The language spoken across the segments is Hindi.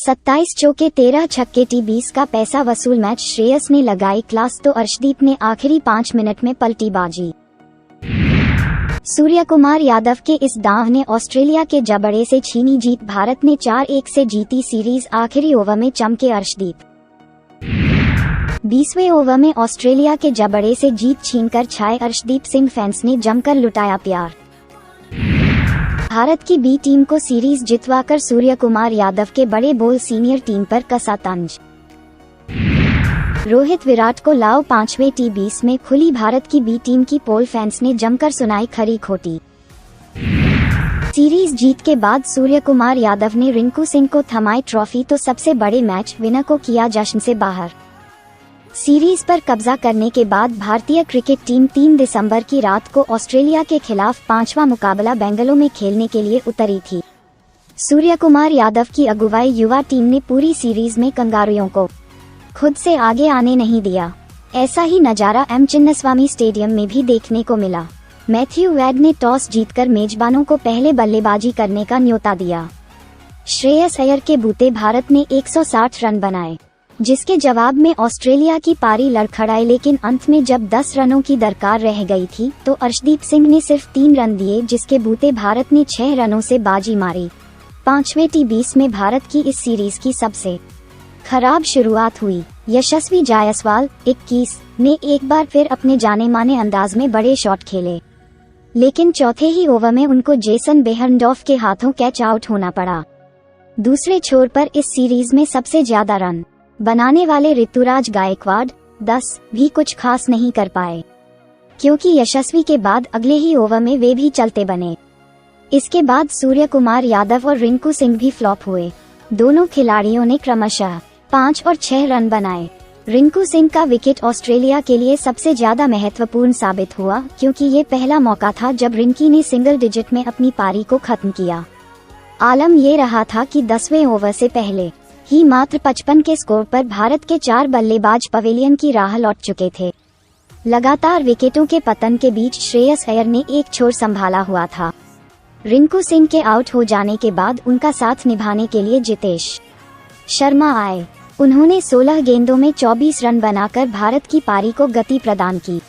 27 चौके 13 छक्के T20 का पैसा वसूल मैच श्रेयस ने लगाई क्लास तो अर्शदीप ने आखिरी 5 मिनट में पलटी बाजी। सूर्यकुमार यादव के इस दांव ने ऑस्ट्रेलिया के जबड़े से छीनी जीत। भारत ने 4-1 से जीती सीरीज। आखिरी ओवर में चमके अर्शदीप। 20वें ओवर में ऑस्ट्रेलिया के जबड़े से जीत छीनकर छाए अर्शदीप सिंह। फैंस ने जमकर लुटाया प्यार। भारत की बी टीम को सीरीज जितवाकर सूर्यकुमार यादव के बड़े बोल सीनियर टीम पर कसा तंज। रोहित विराट को लाओ 5वें T20 में खुली भारत की बी टीम की पोल। फैंस ने जमकर सुनाई खरी खोटी। सीरीज जीत के बाद सूर्यकुमार यादव ने रिंकू सिंह को थमाई ट्रॉफी तो सबसे बड़े मैच विनर को किया जश्न से बाहर। सीरीज पर कब्जा करने के बाद भारतीय क्रिकेट टीम 3 दिसंबर की रात को ऑस्ट्रेलिया के खिलाफ 5वां मुकाबला बेंगलुरु में खेलने के लिए उतरी थी। सूर्यकुमार यादव की अगुवाई युवा टीम ने पूरी सीरीज में कंगारुओं को खुद से आगे आने नहीं दिया। ऐसा ही नजारा एम चिन्नास्वामी स्टेडियम में भी देखने को मिला। मैथ्यू वेड ने टॉस जीतकर मेजबानों को पहले बल्लेबाजी करने का न्योता दिया। श्रेयस अय्यर के बूते भारत ने 160 रन बनाए, जिसके जवाब में ऑस्ट्रेलिया की पारी लड़खड़ाई। लेकिन अंत में जब 10 रनों की दरकार रह गई थी तो अर्शदीप सिंह ने सिर्फ 3 रन दिए, जिसके बूते भारत ने 6 रनों से बाजी मारी। 5वें T20 में भारत की इस सीरीज की सबसे खराब शुरुआत हुई। यशस्वी जायसवाल 21 ने एक बार फिर अपने जाने माने अंदाज में बड़े शॉट खेले, लेकिन चौथे ही ओवर में उनको जेसन बेहरनडॉफ के हाथों कैच आउट होना पड़ा। दूसरे छोर पर इस सीरीज में सबसे ज्यादा रन बनाने वाले ऋतुराज गायकवाड़ 10 भी कुछ खास नहीं कर पाए, क्योंकि यशस्वी के बाद अगले ही ओवर में वे भी चलते बने। इसके बाद सूर्यकुमार यादव और रिंकू सिंह भी फ्लॉप हुए। दोनों खिलाड़ियों ने क्रमशः 5 और 6 रन बनाए। रिंकू सिंह का विकेट ऑस्ट्रेलिया के लिए सबसे ज्यादा महत्वपूर्ण साबित हुआ, क्योंकि ये पहला मौका था जब रिंकी ने सिंगल डिजिट में अपनी पारी को खत्म किया। आलम ये रहा था कि 10वें ओवर से पहले ही मात्र 55 के स्कोर पर भारत के 4 बल्लेबाज पवेलियन की राह लौट चुके थे। लगातार विकेटों के पतन के बीच श्रेयस अय्यर ने एक छोर संभाला हुआ था। रिंकू सिंह के आउट हो जाने के बाद उनका साथ निभाने के लिए जितेश शर्मा आए। उन्होंने 16 गेंदों में 24 रन बनाकर भारत की पारी को गति प्रदान की।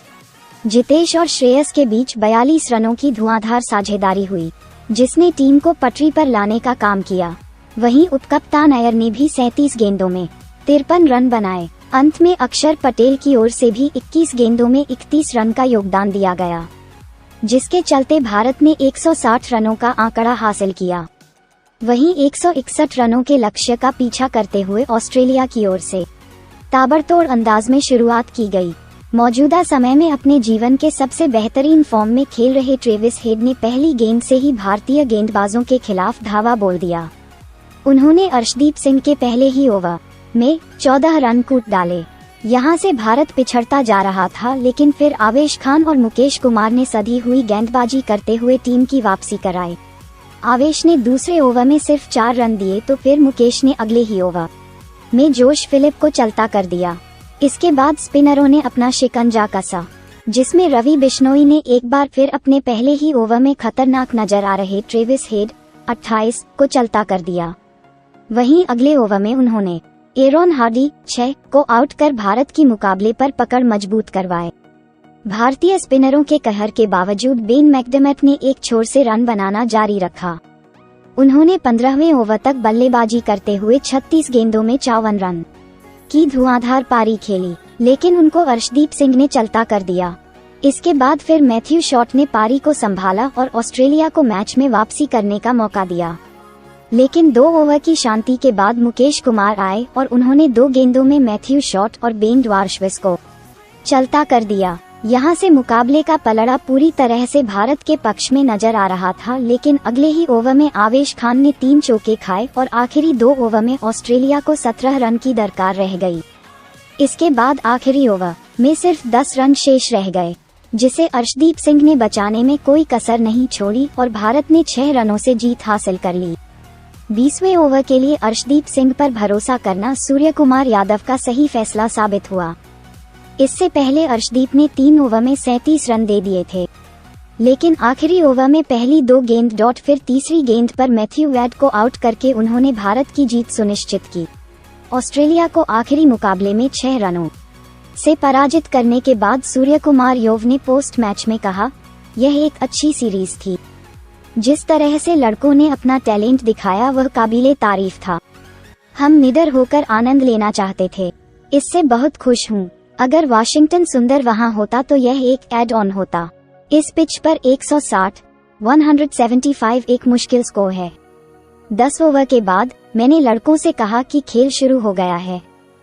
जितेश और श्रेयस के बीच 42 रनों की धुआंधार साझेदारी हुई, जिसने टीम को पटरी पर लाने का काम किया। वहीं उपकप्तान अय्यर ने भी 37 गेंदों में 53 रन बनाए। अंत में अक्षर पटेल की ओर से भी 21 गेंदों में 31 रन का योगदान दिया गया, जिसके चलते भारत ने 160 रनों का आंकड़ा हासिल किया। वहीं 161 रनों के लक्ष्य का पीछा करते हुए ऑस्ट्रेलिया की ओर से ताबड़तोड़ अंदाज में शुरुआत की गई। मौजूदा समय में अपने जीवन के सबसे बेहतरीन फॉर्म में खेल रहे ट्रेविस हेड ने पहली गेंद से ही भारतीय गेंदबाजों के खिलाफ धावा बोल दिया। उन्होंने अर्शदीप सिंह के पहले ही ओवर में 14 रन कूट डाले। यहां से भारत पिछड़ता जा रहा था, लेकिन फिर आवेश खान और मुकेश कुमार ने सधी हुई गेंदबाजी करते हुए टीम की वापसी कराई। आवेश ने दूसरे ओवर में सिर्फ 4 रन दिए तो फिर मुकेश ने अगले ही ओवर में जोश फिलिप को चलता कर दिया। इसके बाद स्पिनरों ने अपना शिकंजा कसा, जिसमें रवि बिश्नोई ने एक बार फिर अपने पहले ही ओवर में खतरनाक नजर आ रहे ट्रेविस हेड 28 को चलता कर दिया। वहीं अगले ओवर में उन्होंने एरोन हार्डी 6 को आउट कर भारत की मुकाबले पर पकड़ मजबूत करवाए। भारतीय स्पिनरों के कहर के बावजूद बेन मैकडर्मट ने एक छोर से रन बनाना जारी रखा। उन्होंने 15वें ओवर तक बल्लेबाजी करते हुए 36 गेंदों में 54 रन की धुआंधार पारी खेली, लेकिन उनको अर्शदीप सिंह ने चलता कर दिया। इसके बाद फिर मैथ्यू शॉट ने पारी को संभाला और ऑस्ट्रेलिया को मैच में वापसी करने का मौका दिया। लेकिन 2 ओवर की शांति के बाद मुकेश कुमार आए और उन्होंने 2 गेंदों में मैथ्यू शॉट और बेन ड्वार्शविस को चलता कर दिया। यहां से मुकाबले का पलड़ा पूरी तरह से भारत के पक्ष में नजर आ रहा था, लेकिन अगले ही ओवर में आवेश खान ने 3 चौके खाए और आखिरी 2 ओवर में ऑस्ट्रेलिया को 17 रन की दरकार रह गई। इसके बाद आखिरी ओवर में सिर्फ 10 रन शेष रह गए, जिसे अर्शदीप सिंह ने बचाने में कोई कसर नहीं छोड़ी और भारत ने 6 रनों से जीत हासिल कर ली। 20वें ओवर के लिए अर्शदीप सिंह पर भरोसा करना सूर्यकुमार यादव का सही फैसला साबित हुआ। इससे पहले अर्शदीप ने 3 ओवर में 37 रन दे दिए थे, लेकिन आखिरी ओवर में पहली 2 गेंद डॉट फिर तीसरी गेंद पर मैथ्यू वैड को आउट करके उन्होंने भारत की जीत सुनिश्चित की। ऑस्ट्रेलिया को आखिरी मुकाबले में 6 रनों से पराजित करने के बाद सूर्यकुमार यादव ने पोस्ट मैच में कहा, यह एक अच्छी सीरीज थी। जिस तरह से लड़कों ने अपना टैलेंट दिखाया वह काबिले तारीफ था। हम निडर होकर आनंद लेना चाहते थे। इससे बहुत खुश हूँ। अगर वाशिंगटन सुंदर वहाँ होता तो यह एक एड ऑन होता। इस पिच पर 175 एक मुश्किल स्कोर है। 10 ओवर के बाद मैंने लड़कों से कहा कि खेल शुरू हो गया है।